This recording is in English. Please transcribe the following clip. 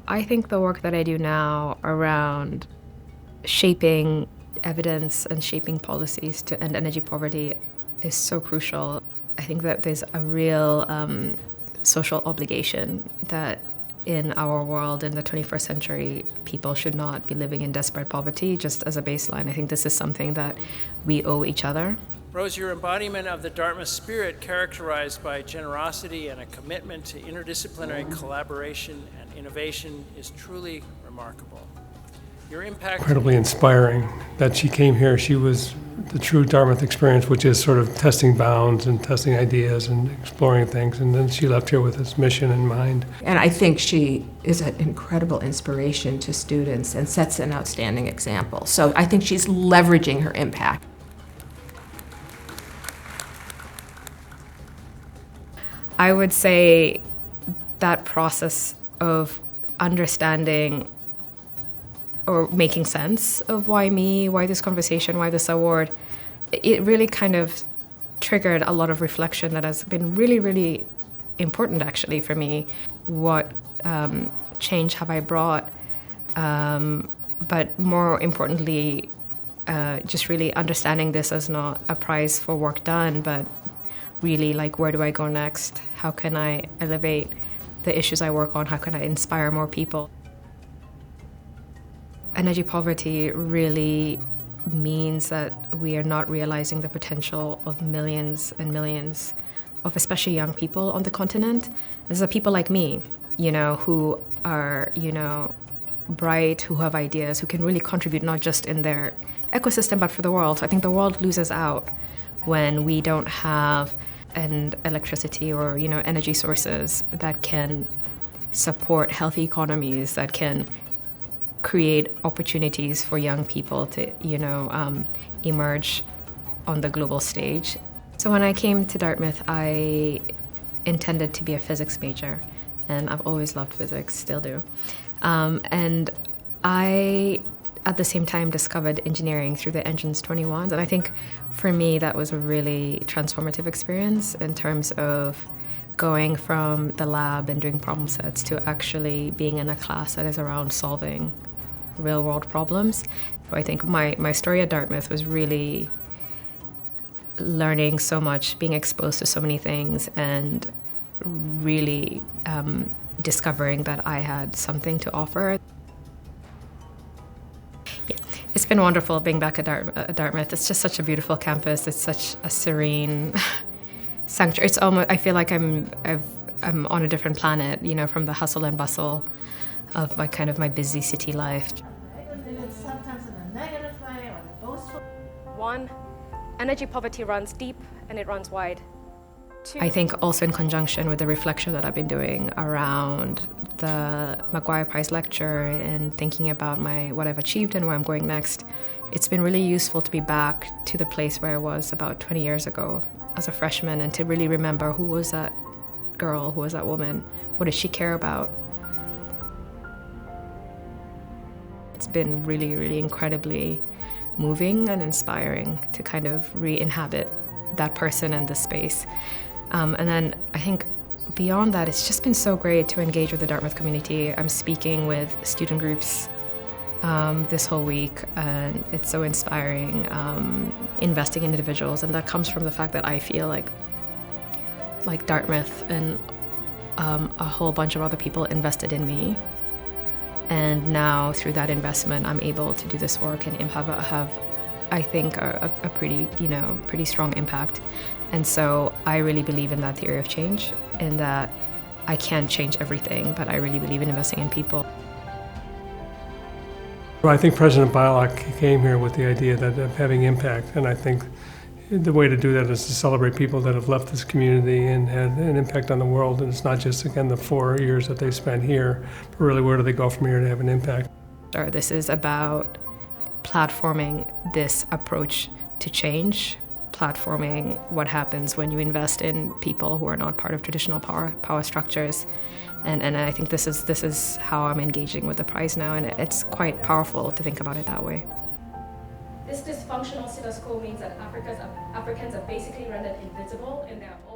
I think the work that I do now around shaping evidence and shaping policies to end energy poverty is so crucial. I think that there's a real social obligation that in our world in the 21st century, people should not be living in desperate poverty, just as a baseline. I think this is something that we owe each other. Rose, your embodiment of the Dartmouth spirit, characterized by generosity and a commitment to interdisciplinary collaboration and innovation, is truly remarkable. Your impact... Incredibly inspiring that she came here. She was the true Dartmouth experience, which is sort of testing bounds and testing ideas and exploring things. And then she left here with this mission in mind. And I think she is an incredible inspiration to students and sets an outstanding example. So I think she's leveraging her impact. I would say that process of understanding or making sense of why me, why this conversation, why this award, it really kind of triggered a lot of reflection that has been really, really important actually for me. What change have I brought? But more importantly, just really understanding this as not a prize for work done, but really like, where do I go next? How can I elevate the issues I work on? How can I inspire more people? Energy poverty really means that we are not realizing the potential of millions and millions of especially young people on the continent. These are people like me, who are, bright, who have ideas, who can really contribute not just in their ecosystem, but for the world. So I think the world loses out when we don't have an electricity or, energy sources that can support healthy economies, that can create opportunities for young people to, emerge on the global stage. So when I came to Dartmouth, I intended to be a physics major, and I've always loved physics, still do. And I, at the same time, discovered engineering through the Engines 21s, and I think for me that was a really transformative experience in terms of going from the lab and doing problem sets to actually being in a class that is around solving real-world problems. I think my story at Dartmouth was really learning so much, being exposed to so many things, and really discovering that I had something to offer. Yeah, it's been wonderful being back at Dartmouth. It's just such a beautiful campus. It's such a serene sanctuary. It's almost, I feel like I'm on a different planet, from the hustle and bustle of my busy city life. Sometimes in a negative way or a boastful. 1, energy poverty runs deep and it runs wide. 2, I think also in conjunction with the reflection that I've been doing around the McGuire Prize lecture and thinking about what I've achieved and where I'm going next, it's been really useful to be back to the place where I was about 20 years ago as a freshman, and to really remember, who was that girl, who was that woman, what did she care about? It's been really, really incredibly moving and inspiring to kind of re-inhabit that person and the space. And then I think beyond that, it's just been so great to engage with the Dartmouth community. I'm speaking with student groups this whole week, and it's so inspiring, investing in individuals, and that comes from the fact that I feel like Dartmouth and a whole bunch of other people invested in me. And now through that investment, I'm able to do this work and have I think, a pretty strong impact. And so I really believe in that theory of change, in that I can't change everything, but I really believe in investing in people. Well, I think President Bilock came here with the idea of having impact, and I think the way to do that is to celebrate people that have left this community and had an impact on the world. And it's not just, again, the 4 years that they spent here, but really where do they go from here to have an impact. This is about platforming this approach to change, platforming what happens when you invest in people who are not part of traditional power structures. And I think this is how I'm engaging with the prize now, and it's quite powerful to think about it that way. This dysfunctional status quo means that Africans are basically rendered invisible in their own